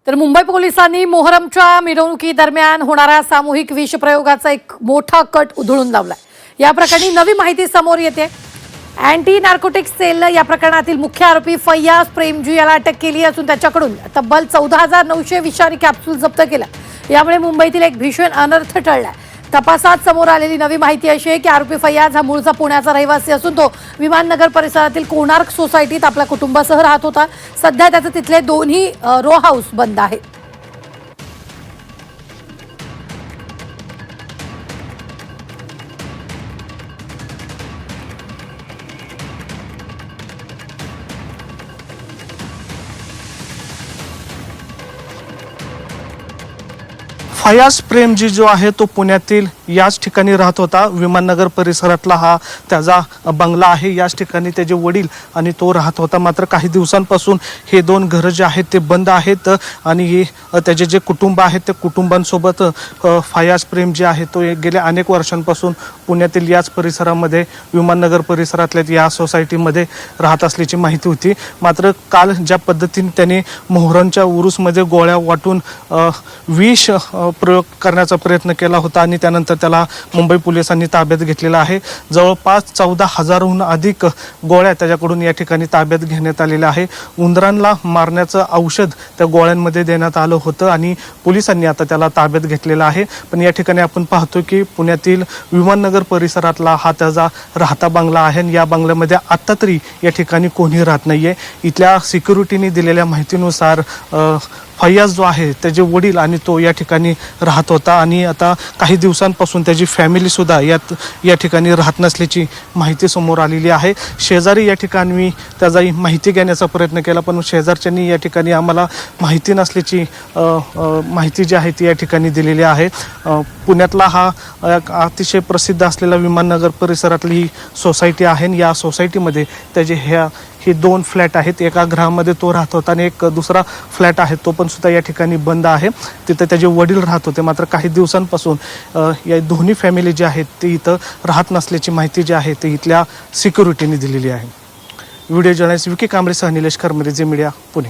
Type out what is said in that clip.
तर मुंबई पोलिसांनी मोहरमच्या मिरवणुकीदरम्यान होणाऱ्या सामूहिक विषप्रयोगाचा एक मोठा कट उधळून लावलाय। या प्रकरणी नवी माहिती समोर येते। अँटी नार्कोटिक्स सेलने या प्रकरणातील मुख्य आरोपी फैयाज प्रेमजी याला अटक केली असून त्याच्याकडून तब्बल 14,900 विषारी कॅप्सूल जप्त केल्या। यामुळे मुंबईतील एक भीषण अनर्थ टळलाय। तपासात समोर आलेली नवी माहिती अशी आहे की आरोपी फैयाज हा मूळचा पुण्याचा रहिवासी असून तो विमाननगर परिसरातील कोणार्क सोसायटीत आपल्या कुटुंबासह राहत होता। सध्या त्याचे तिथले दोन्ही रो हाऊस बंद आहेत। फैयाज प्रेमजी जो आहे तो पुण्यातील याच ठिकाणी राहत होता। विमाननगर परिसरातला हा त्याचा बंगला आहे। याच ठिकाणी त्याचे वडील आणि तो राहत होता। मात्र काही दिवसांपासून हे दोन घरं जे आहेत ते बंद आहेत आणि त्याचे जे कुटुंब आहेत त्या कुटुंबांसोबत फैयाज प्रेमजी आहे तो गेल्या अनेक वर्षांपासून पुण्यातील याच परिसरामध्ये विमाननगर परिसरातल्या या सोसायटीमध्ये राहत असल्याची माहिती होती। मात्र काल ज्या पद्धतीने त्यांनी मोहरमच्या उरूसमध्ये गोळ्या वाटून विष प्रयोग करण्याचा प्रयत्न केला होता आणि त्यानंतर त्याला मुंबई पोलिसांनी ताब्यात घेतलेला आहे। जवळपास 14,000हून अधिक गोळ्या त्याच्याकडून या ठिकाणी ताब्यात घेण्यात आलेल्या आहे। उंदरांना मारण्याचं औषध त्या गोळ्यांमध्ये देण्यात आलं होतं आणि पोलिसांनी आता त्याला ताब्यात घेतलेला आहे। पण या ठिकाणी आपण पाहतो की पुण्यातील विमाननगर परिसरातला हा त्याचा राहता बंगला आहे आणि या बंगल्यामध्ये आत्ता तरी या ठिकाणी कोणी राहत नाहीये। इथल्या सिक्युरिटीने दिलेल्या माहितीनुसार फैयाज जो आहे त्याचे वडील आणि तो या ठिकाणी राहत होता आणि आता काही दिवसांपासून त्याची फॅमिली सुद्धा या ठिकाणी राहत नसल्याची माहिती समोर आलेली आहे। शेजारी या ठिकाणी मी त्याची माहिती घेण्याचा प्रयत्न केला पण शेजारच्यांनी या ठिकाणी आम्हाला माहिती नसल्याची माहिती जी आहे ती या ठिकाणी दिलेली आहे। पुण्यातला हा अतिशय प्रसिद्ध असलेला विमाननगर परिसरातली ही सोसायटी आहे आणि या सोसायटीमध्ये त्याचे हे दोन फ्लॅट आहेत। एका गृहामध्ये तो राहत होता आणि एक दुसरा फ्लॅट आहे तो पण सुद्धा या ठिकाणी बंद आहे। तिथे त्याचे वडील राहत होते। मात्र काही दिवसांपासून या दोन्ही फॅमिली जी आहेत ती इथं राहत नसल्याची माहिती जी आहे ती इथल्या सिक्युरिटीने दिलेली आहे। व्हिडिओ जर्नलिस्ट विकी कांबळेसह निलेश करमरे, झी मीडिया, पुणे।